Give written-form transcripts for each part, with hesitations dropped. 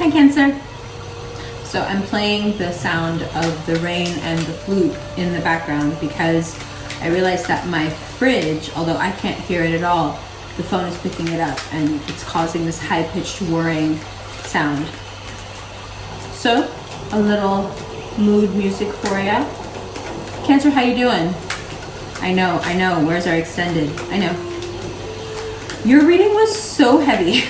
Hi, Cancer. So I'm playing the sound of the rain and the flute in the background because I realized that my fridge, although I can't hear it at all, the phone is picking it up and it's causing this high-pitched whirring sound. So, a little mood music for ya. Cancer, how you doing? I know. Where's our extended? I know. Your reading was so heavy.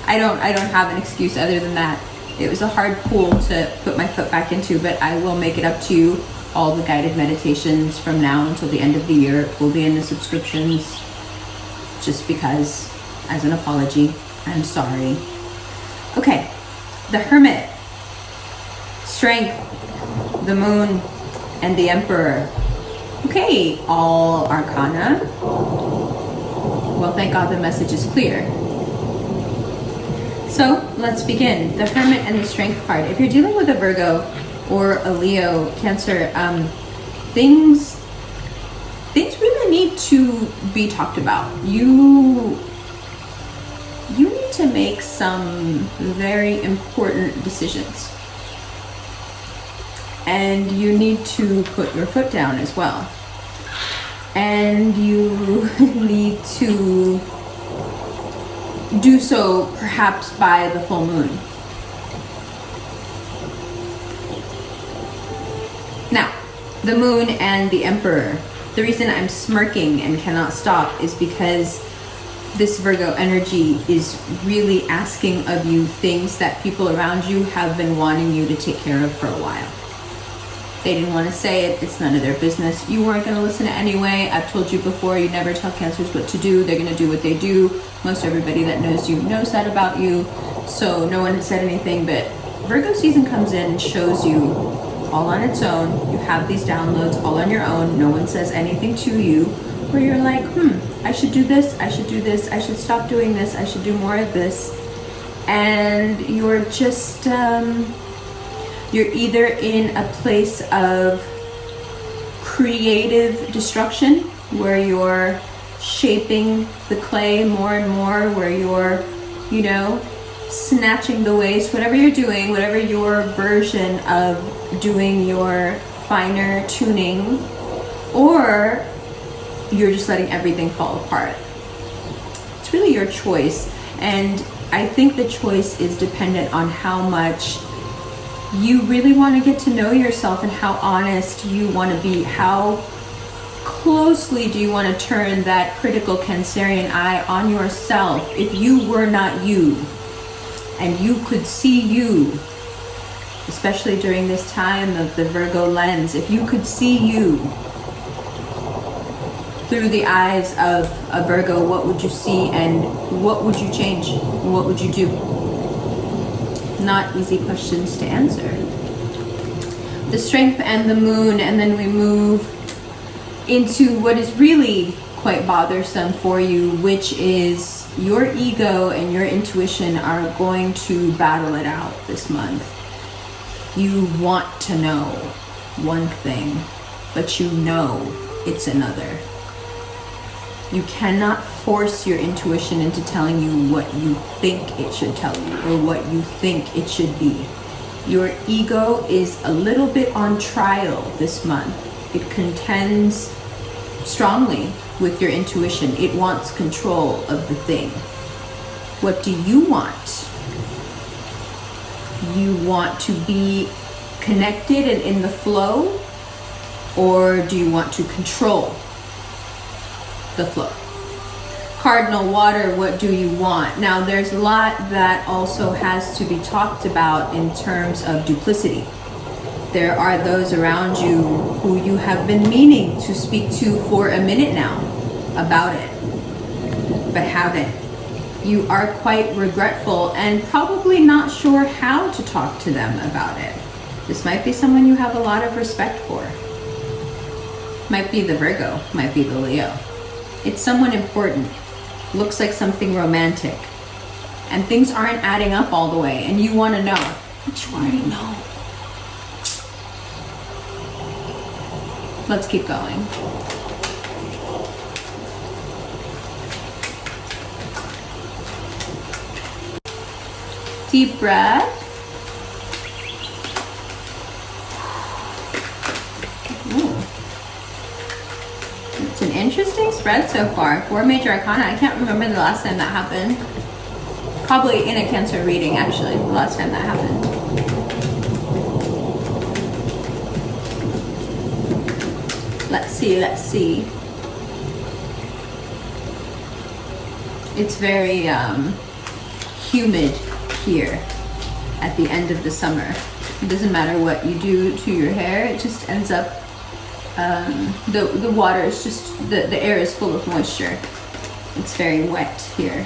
I don't have an excuse other than that. It was a hard pool to put my foot back into, but I will make it up to you. All the guided meditations from now until the end of the year will be in the subscriptions, just because, as an apology. I'm sorry. Okay, the Hermit, Strength, the Moon, and the Emperor. Okay, all Arcana. Well, thank God the message is clear. So let's begin. The Hermit and the Strength card. If you're dealing with a Virgo or a Leo, Cancer, things really need to be talked about. You need to make some very important decisions. And you need to put your foot down as well. And you need to do so perhaps by the full moon. Now, the Moon and the Emperor. The reason I'm smirking and cannot stop is because this Virgo energy is really asking of you things that people around you have been wanting you to take care of for a while. They didn't want to say it. It's none of their business. You weren't going to listen anyway. I've told you before, you never tell Cancers what to do. They're going to do what they do. Most everybody that knows you knows that about you. So no one has said anything, but Virgo season comes in and shows you all on its own. You have these downloads all on your own. No one says anything to you where you're like, I should do this. I should do this. I should stop doing this. I should do more of this. And you're just, you're either in a place of creative destruction where you're shaping the clay more and more, where you're, snatching the waste, whatever you're doing, whatever your version of doing your finer tuning, or you're just letting everything fall apart. It's really your choice. And I think the choice is dependent on how much you really want to get to know yourself and how honest you want to be. How closely do you want to turn that critical Cancerian eye on yourself? If you were not you and you could see you, especially during this time of the Virgo lens, if you could see you through the eyes of a Virgo, what would you see and what would you change? What would you do? Not easy questions to answer. The Strength and the Moon, and then we move into what is really quite bothersome for you, which is your ego and your intuition are going to battle it out this month. You want to know one thing, but you know it's another. You cannot force your intuition into telling you what you think it should tell you or what you think it should be. Your ego is a little bit on trial this month. It contends strongly with your intuition. It wants control of the thing. What do you want? You want to be connected and in the flow, or do you want to control the flow? Cardinal Water, what do you want? Now, there's a lot that also has to be talked about in terms of duplicity. There are those around you who you have been meaning to speak to for a minute now about it, but haven't. You are quite regretful and probably not sure how to talk to them about it. This might be someone you have a lot of respect for. Might be the Virgo, might be the Leo. It's someone important. Looks like something romantic. And things aren't adding up all the way, and you want to know, but you already know. Let's keep going. Deep breath. Ooh. It's an interesting spread so far. 4 major arcana. I can't remember the last time that happened. Probably in a Cancer reading, actually, the last time that happened. Let's see, let's see. It's very humid here at the end of the summer. It doesn't matter what you do to your hair, it just ends up, the water is just, the air is full of moisture. It's very wet here,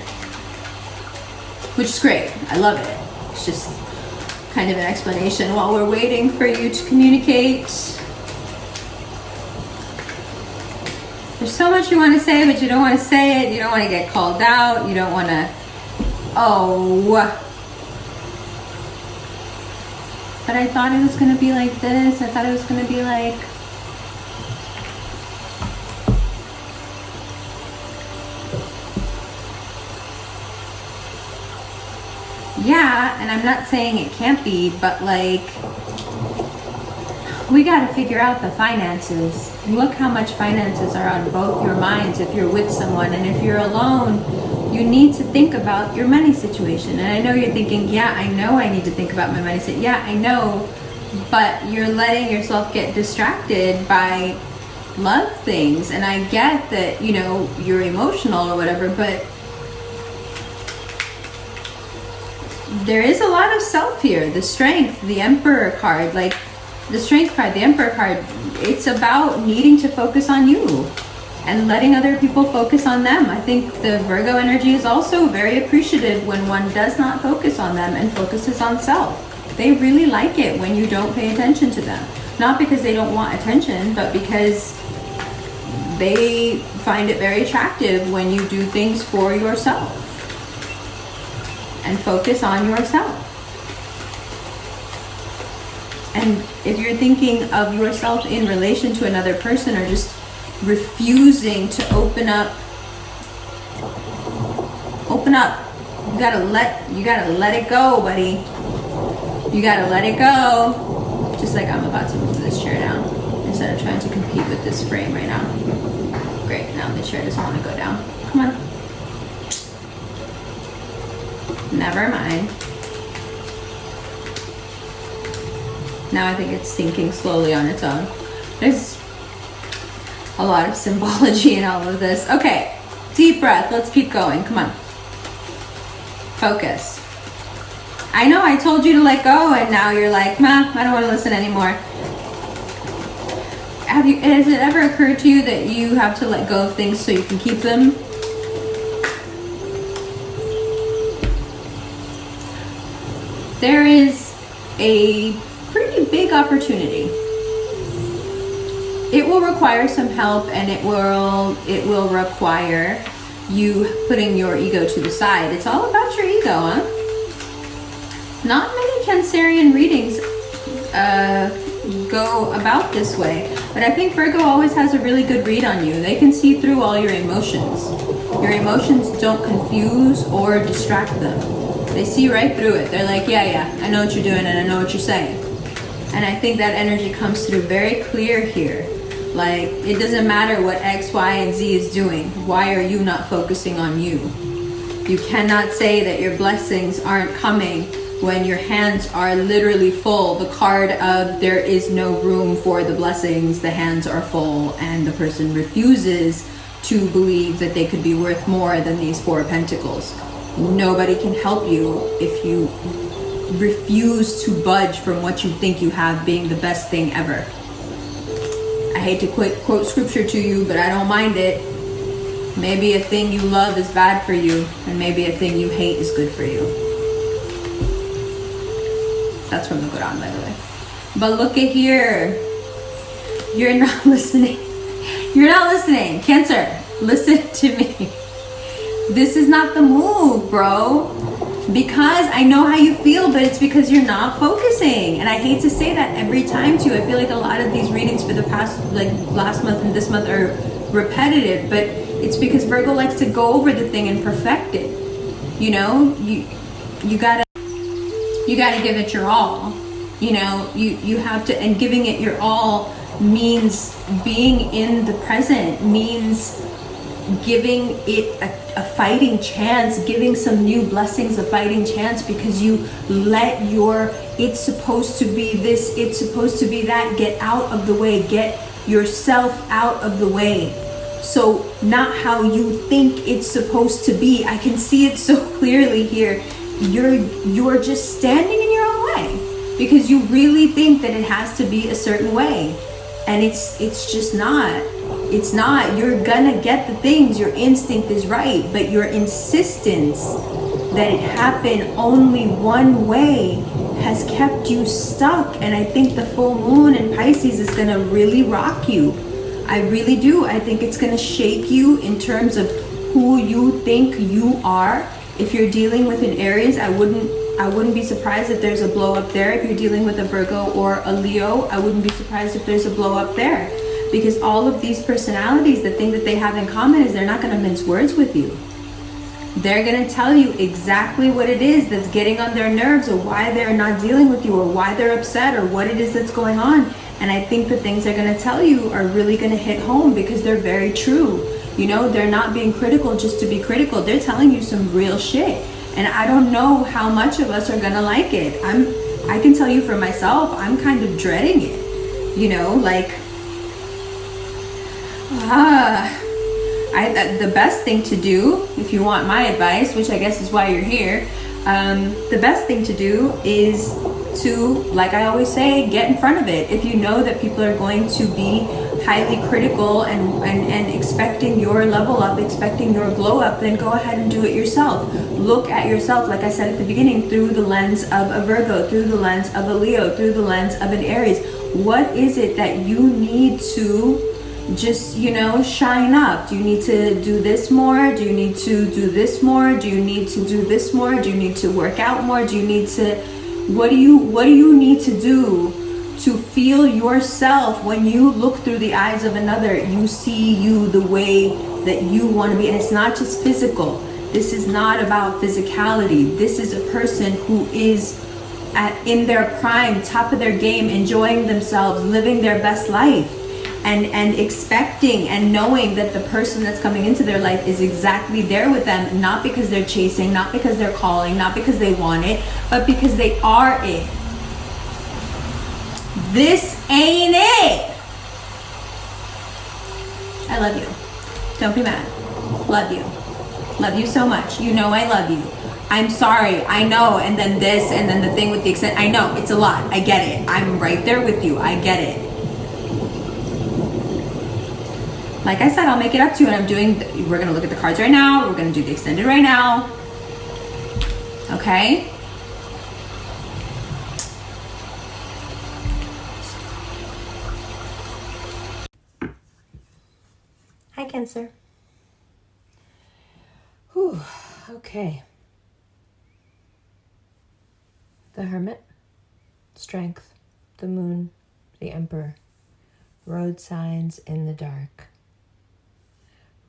which is great. I love it. It's just kind of an explanation while we're waiting for you to communicate. There's so much you want to say, but you don't want to say it. You don't want to get called out. You don't want to, oh. But I thought it was going to be like this. I thought it was going to be like, yeah, and I'm not saying it can't be, but like, we got to figure out the finances. Look how much finances are on both your minds if you're with someone, and if you're alone, you need to think about your money situation. And I know you're thinking, yeah, I know I need to think about my money situation. Yeah, I know, but you're letting yourself get distracted by love things. And I get that, you know, you're emotional or whatever, but there is a lot of self here. The Strength, the Emperor card, like the Strength card, the Emperor card, it's about needing to focus on you and letting other people focus on them. I think the Virgo energy is also very appreciative when one does not focus on them and focuses on self. They really like it when you don't pay attention to them. Not because they don't want attention, but because they find it very attractive when you do things for yourself and focus on yourself. And if you're thinking of yourself in relation to another person, or just refusing to open up, you gotta let it go, buddy. You gotta let it go. Just like I'm about to move this chair down instead of trying to compete with this frame right now. Great, now the chair doesn't want to go down. Come on. Never mind. Now I think it's sinking slowly on its own. There's a lot of symbology in all of this. Okay, deep breath. Let's keep going. Come on. Focus. I know I told you to let go, and now you're like, I don't want to listen anymore. Has it ever occurred to you that you have to let go of things so you can keep them? There is a pretty big opportunity. It will require some help, and it will require you putting your ego to the side. It's all about your ego, huh? Not many Cancerian readings go about this way, but I think Virgo always has a really good read on you. They can see through all your emotions. Your emotions don't confuse or distract them. They see right through it. They're like, yeah, I know what you're doing and I know what you're saying. And I think that energy comes through very clear here. Like, it doesn't matter what X, Y, and Z is doing. Why are you not focusing on you? You cannot say that your blessings aren't coming when your hands are literally full. The card of there is no room for the blessings, the hands are full, and the person refuses to believe that they could be worth more than these 4 pentacles. Nobody can help you if you refuse to budge from what you think you have being the best thing ever. I hate to quote scripture to you, but I don't mind it. Maybe a thing you love is bad for you, and maybe a thing you hate is good for you. That's from the Quran, by the way. But look at here. You're not listening. You're not listening. Cancer, listen to me. This is not the move, bro. Because I know how you feel, but it's because you're not focusing. And I hate to say that every time too. I feel like a lot of these readings for the past, like last month and this month, are repetitive, but it's because Virgo likes to go over the thing and perfect it. You know, you gotta You got to give it your all. You know, you have to, and giving it your all means being in the present, means giving it a fighting chance, giving some new blessings a fighting chance, because you let your it's supposed to be this, it's supposed to be that, get out of the way, get yourself out of the way. So not how you think it's supposed to be. I can see it so clearly here. You're just standing in your own way because you really think that it has to be a certain way, and it's just not. It's not. You're gonna get the things. Your instinct is right, but your insistence that it happen only one way has kept you stuck. And I think the full moon in Pisces is gonna really rock you. I really do. I think it's gonna shake you in terms of who you think you are. If you're dealing with an Aries, I wouldn't be surprised if there's a blow up there. If you're dealing with a Virgo or a Leo, I wouldn't be surprised if there's a blow up there. Because all of these personalities, the thing that they have in common is they're not going to mince words with you. They're going to tell you exactly what it is that's getting on their nerves, or why they're not dealing with you, or why they're upset, or what it is that's going on. And I think the things they're going to tell you are really going to hit home because they're very true. You know, they're not being critical just to be critical. They're telling you some real shit. And I don't know how much of us are going to like it. I can tell you for myself, I'm kind of dreading it. You know, like, the best thing to do, if you want my advice, which I guess is why you're here, the best thing to do is to, like I always say, get in front of it. If you know that people are going to be highly critical and expecting your level up, expecting your glow up, then go ahead and do it yourself. Look at yourself, like I said at the beginning, through the lens of a Virgo, through the lens of a Leo, through the lens of an Aries. What is it that you need to just, you know, shine up? Do you need to do this more? Do you need to do this more? Do you need to do this more? Do you need to work out more? Do you need to, what do you need to do to feel yourself? When you look through the eyes of another, you see you the way that you want to be. And it's not just physical. This is not about physicality. This is a person who is in their prime, top of their game, enjoying themselves, living their best life. And expecting and knowing that the person that's coming into their life is exactly there with them, not because they're chasing, not because they're calling, not because they want it, but because they are it. This ain't it. I love you. Don't be mad. Love you. Love you so much. You know I love you. I'm sorry. I know. And then this, and then the thing with the extent. I know. It's a lot. I get it. I'm right there with you. I get it. Like I said, I'll make it up to you, and we're going to look at the cards right now. We're going to do the extended right now. Okay? Hi, Cancer. Whew, okay. The Hermit, Strength, the Moon, the Emperor, road signs in the dark.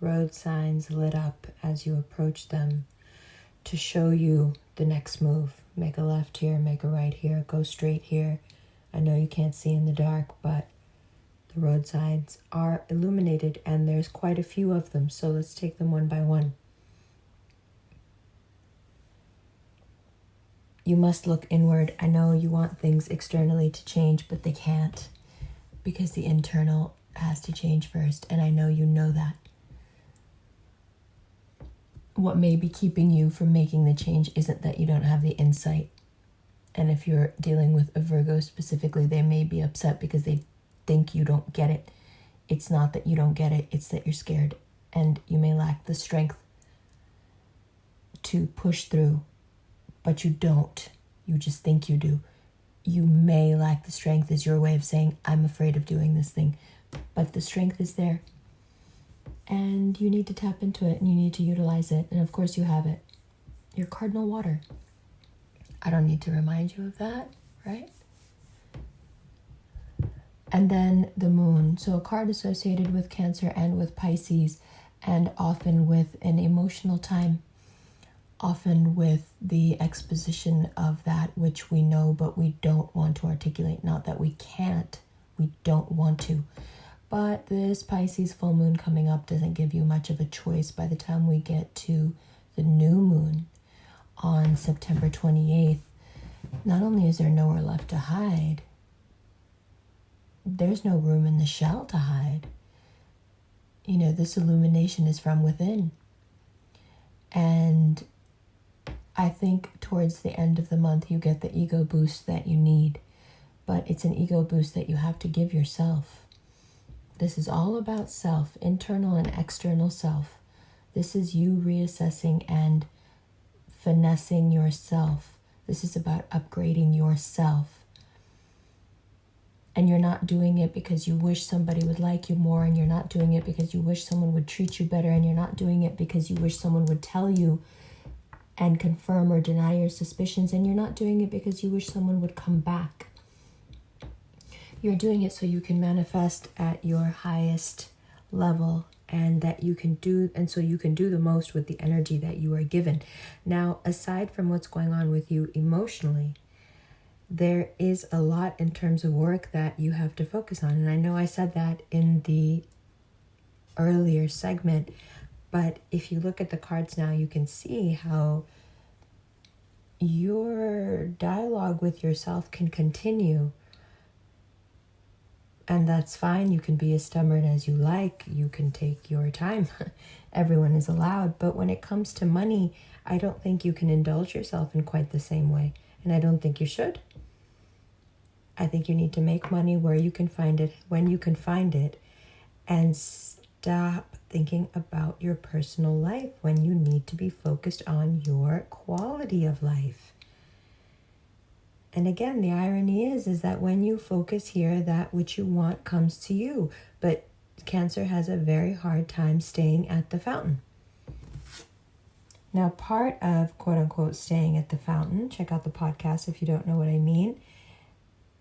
Road signs lit up as you approach them to show you the next move. Make a left here, make a right here, go straight here. I know you can't see in the dark, but the road signs are illuminated, and there's quite a few of them, so let's take them one by one. You must look inward. I know you want things externally to change, but they can't, because the internal has to change first, and I know you know that. What may be keeping you from making the change isn't that you don't have the insight. And if you're dealing with a Virgo specifically, they may be upset because they think you don't get it. It's not that you don't get it, it's that you're scared, and you may lack the strength to push through, but you don't. You just think you do. You may lack the strength is your way of saying, I'm afraid of doing this thing, but the strength is there. And you need to tap into it, and you need to utilize it. And of course you have it. Your cardinal water. I don't need to remind you of that, right? And then the moon. So a card associated with Cancer and with Pisces, and often with an emotional time often with the exposition of that which we know but we don't want to articulate. Not that we can't, we don't want to. But this Pisces full moon coming up doesn't give you much of a choice. By the time we get to the new moon on September 28th, not only is there nowhere left to hide, there's no room in the shell to hide. You know, this illumination is from within. And I think towards the end of the month, you get the ego boost that you need. But it's an ego boost that you have to give yourself. This is all about self, internal and external self. This is you reassessing and finessing yourself. This is about upgrading yourself. And you're not doing it because you wish somebody would like you more, and you're not doing it because you wish someone would treat you better, and you're not doing it because you wish someone would tell you and confirm or deny your suspicions, and you're not doing it because you wish someone would come back. You're doing it so you can manifest at your highest level, and that you can do, and so you can do the most with the energy that you are given. Now, aside from what's going on with you emotionally, there is a lot in terms of work that you have to focus on. And I know I said that in the earlier segment, but if you look at the cards now, you can see how your dialogue with yourself can continue. And that's fine. You can be as stubborn as you like. You can take your time. Everyone is allowed. But when it comes to money, I don't think you can indulge yourself in quite the same way. And I don't think you should. I think you need to make money where you can find it, when you can find it, and stop thinking about your personal life when you need to be focused on your quality of life. And again, the irony is that when you focus here, that which you want comes to you. But Cancer has a very hard time staying at the fountain. Now, part of quote-unquote staying at the fountain, check out the podcast if you don't know what I mean,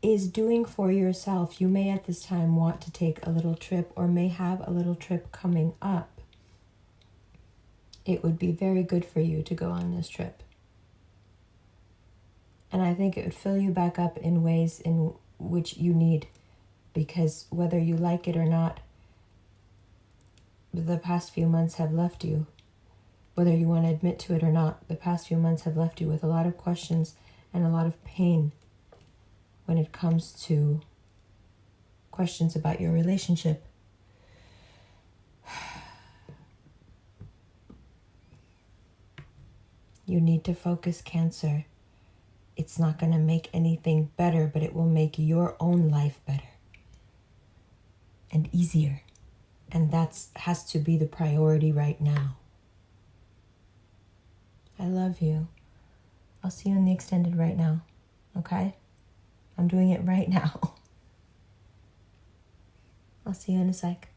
is doing for yourself. You may at this time want to take a little trip, or may have a little trip coming up. It would be very good for you to go on this trip. And I think it would fill you back up in ways in which you need, because whether you like it or not, the past few months have left you, whether you want to admit to it or not, the past few months have left you with a lot of questions and a lot of pain when it comes to questions about your relationship. You need to focus, Cancer. It's not going to make anything better, but it will make your own life better and easier. And that has to be the priority right now. I love you. I'll see you in the extended right now, okay? I'm doing it right now. I'll see you in a sec.